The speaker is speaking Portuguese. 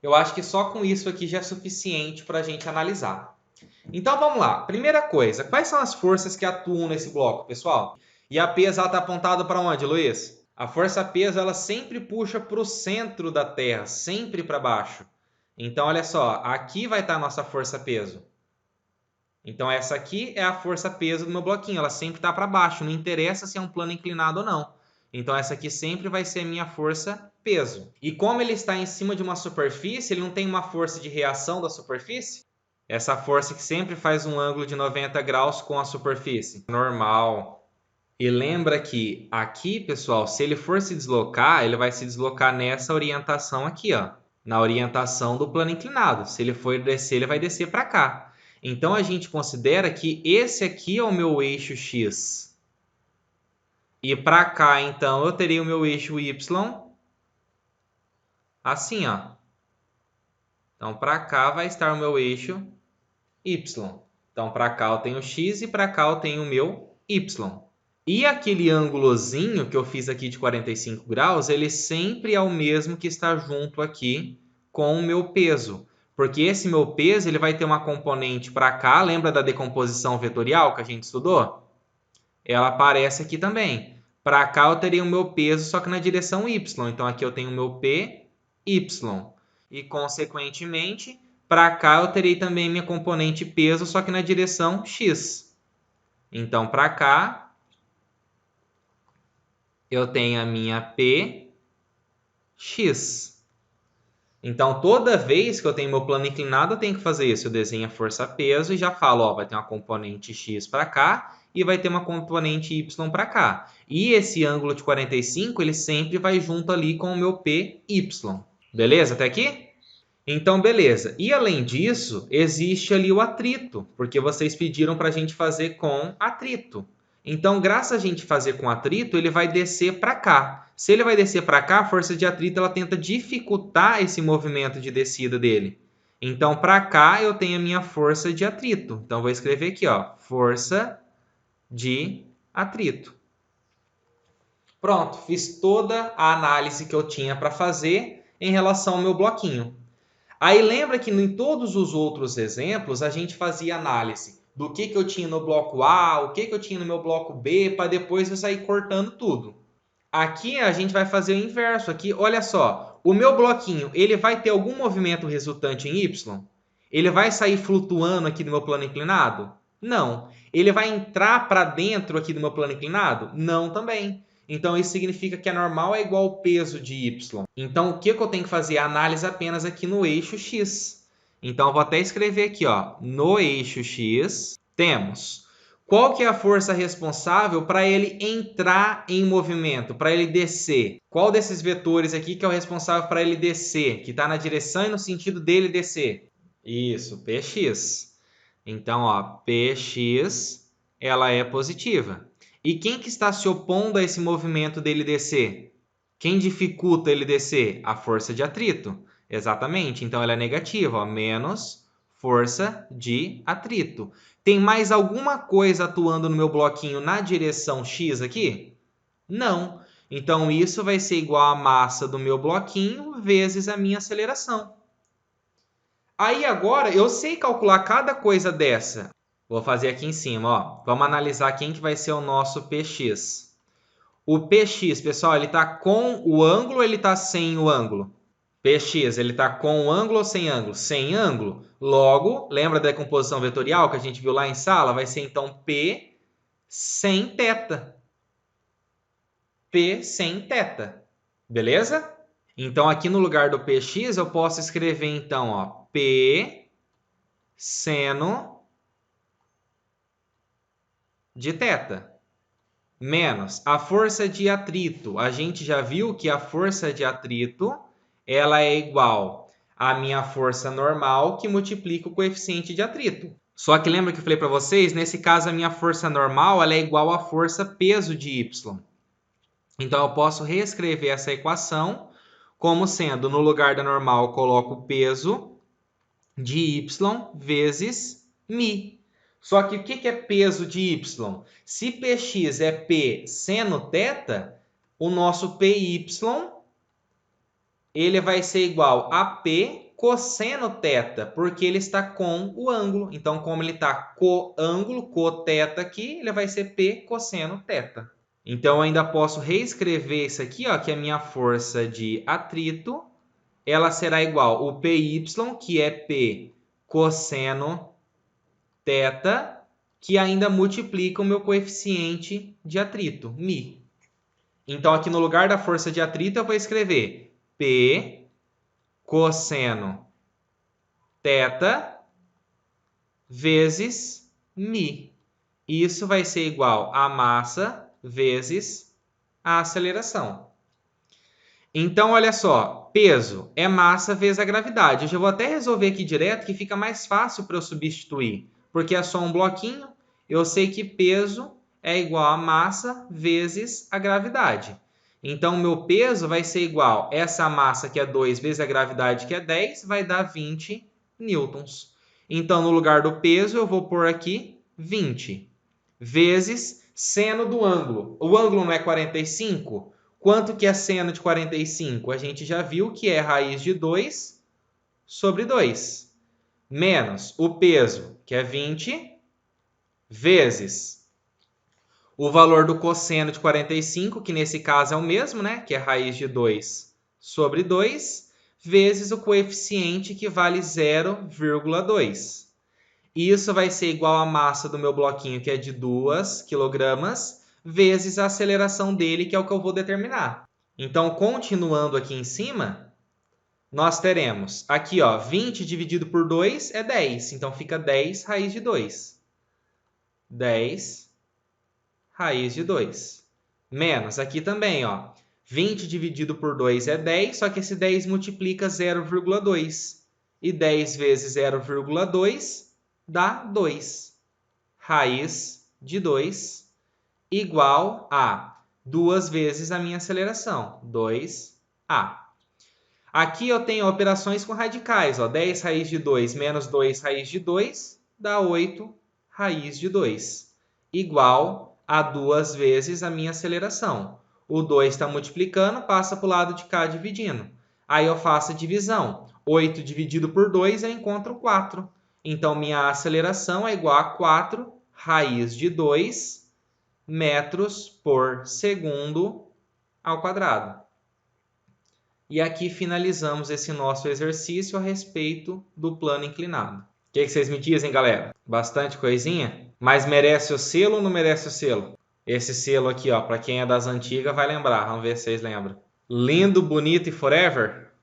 Eu acho que só com isso aqui já é suficiente para a gente analisar. Então vamos lá. Primeira coisa, quais são as forças que atuam nesse bloco, pessoal? E a peso está apontada para onde, Luiz? A força peso ela sempre puxa para o centro da Terra, sempre para baixo. Então olha só, aqui vai estar a nossa força peso. Então essa aqui é a força peso do meu bloquinho, ela sempre está para baixo, não interessa se é um plano inclinado ou não. Então essa aqui sempre vai ser a minha força peso. E como ele está em cima de uma superfície, ele não tem uma força de reação da superfície? Essa força que sempre faz um ângulo de 90 graus com a superfície. Normal. E lembra que aqui, pessoal, se ele for se deslocar, ele vai se deslocar nessa orientação aqui, ó, na orientação do plano inclinado. Se ele for descer, ele vai descer para cá. Então a gente considera que esse aqui é o meu eixo X. E para cá, então, eu teria o meu eixo Y assim, ó. Então para cá vai estar o meu eixo Y. Então para cá eu tenho X e para cá eu tenho o meu Y. E aquele ângulozinho que eu fiz aqui de 45 graus, ele sempre é o mesmo que está junto aqui com o meu peso. Porque esse meu peso ele vai ter uma componente para cá, lembra da decomposição vetorial que a gente estudou? Ela aparece aqui também. Para cá eu teria o meu peso, só que na direção Y. Então aqui eu tenho o meu PY. E, consequentemente, para cá eu terei também minha componente peso, só que na direção X. Então, para cá, eu tenho a minha PX. Então, toda vez que eu tenho meu plano inclinado, eu tenho que fazer isso. Eu desenho a força-peso e já falo, ó, vai ter uma componente X para cá e vai ter uma componente Y para cá. E esse ângulo de 45, ele sempre vai junto ali com o meu PY. Beleza até aqui? Então, beleza. E além disso, existe ali o atrito, porque vocês pediram para a gente fazer com atrito. Então, graças a gente fazer com atrito, ele vai descer para cá. Se ele vai descer para cá, a força de atrito ela tenta dificultar esse movimento de descida dele. Então, para cá eu tenho a minha força de atrito. Então, vou escrever aqui, ó, força de atrito. Pronto, fiz toda a análise que eu tinha para fazer em relação ao meu bloquinho. Aí lembra que em todos os outros exemplos a gente fazia análise do que eu tinha no bloco A, o que eu tinha no meu bloco B, para depois eu sair cortando tudo. Aqui a gente vai fazer o inverso. Aqui, olha só, o meu bloquinho ele vai ter algum movimento resultante em Y? Ele vai sair flutuando aqui do meu plano inclinado? Não. Ele vai entrar para dentro aqui do meu plano inclinado? Não também. Então, isso significa que a normal é igual ao peso de Y. Então, o que eu tenho que fazer? A análise apenas aqui no eixo X. Então, eu vou até escrever aqui, ó, no eixo X, temos qual que é a força responsável para ele entrar em movimento, para ele descer? Qual desses vetores aqui que é o responsável para ele descer, que está na direção e no sentido dele descer? Isso, Px. Então, ó, Px, ela é positiva. E quem que está se opondo a esse movimento dele descer? Quem dificulta ele descer? A força de atrito. Exatamente. Então, ela é negativa, ó, menos força de atrito. Tem mais alguma coisa atuando no meu bloquinho na direção X aqui? Não. Então, isso vai ser igual à massa do meu bloquinho vezes a minha aceleração. Aí agora eu sei calcular cada coisa dessa. Vou fazer aqui em cima, ó. Vamos analisar quem que vai ser o nosso Px. O Px, pessoal, ele está com o ângulo ou ele está sem o ângulo? Px, ele está com o ângulo ou sem ângulo? Sem ângulo. Logo, lembra da decomposição vetorial que a gente viu lá em sala? Vai ser então P sem θ. P sem θ. Beleza? Então, aqui no lugar do Px, eu posso escrever então, ó, P seno de θ, menos a força de atrito. A gente já viu que a força de atrito ela é igual à minha força normal que multiplica o coeficiente de atrito. Só que lembra que eu falei para vocês? Nesse caso, a minha força normal ela é igual à força peso de y. Então, eu posso reescrever essa equação como sendo, no lugar da normal, eu coloco peso de y vezes μ. Só que o que é peso de y? Se Px é P seno θ, o nosso Py ele vai ser igual a P cosseno θ, porque ele está com o ângulo. Então, como ele está com ângulo, coteta aqui, ele vai ser P cosseno θ. Então, eu ainda posso reescrever isso aqui, ó, que é a minha força de atrito, ela será igual ao PY, que é P cosseno θ, que ainda multiplica o meu coeficiente de atrito, μ. Então, aqui no lugar da força de atrito, eu vou escrever P cosseno θ vezes μ. Isso vai ser igual a massa vezes a aceleração. Então, olha só, peso é massa vezes a gravidade. Eu já vou até resolver aqui direto, que fica mais fácil para eu substituir, porque é só um bloquinho. Eu sei que peso é igual a massa vezes a gravidade. Então, o meu peso vai ser igual a essa massa que é 2 vezes a gravidade que é 10, vai dar 20 newtons. Então, no lugar do peso, eu vou pôr aqui 20 vezes seno do ângulo. O ângulo não é 45? Quanto que é seno de 45? A gente já viu que é raiz de 2 sobre 2. Menos o peso, que é 20, vezes o valor do cosseno de 45, que nesse caso é o mesmo, né? Que é raiz de 2 sobre 2, vezes o coeficiente, que vale 0,2. Isso vai ser igual à massa do meu bloquinho, que é de 2 kg, vezes a aceleração dele, que é o que eu vou determinar. Então, continuando aqui em cima, nós teremos aqui, ó, 20 dividido por 2 é 10. Então, fica 10 raiz de 2. 10 raiz de 2. Menos aqui também, ó, 20 dividido por 2 é 10, só que esse 10 multiplica 0,2. E 10 vezes 0,2 dá 2. Raiz de 2 igual a 2 vezes a minha aceleração, 2a. Aqui eu tenho operações com radicais, ó, 10 raiz de 2 menos 2 raiz de 2 dá 8 raiz de 2, igual a 2 vezes a minha aceleração. O 2 está multiplicando, passa para o lado de cá dividindo. Aí eu faço a divisão. 8 dividido por 2 eu encontro 4. Então, minha aceleração é igual a 4 raiz de 2 metros por segundo ao quadrado. E aqui finalizamos esse nosso exercício a respeito do plano inclinado. O que vocês me dizem, galera? Bastante coisinha? Mas merece o selo ou não merece o selo? Esse selo aqui, ó, para quem é das antigas vai lembrar. Vamos ver se vocês lembram. Lindo, bonito e forever?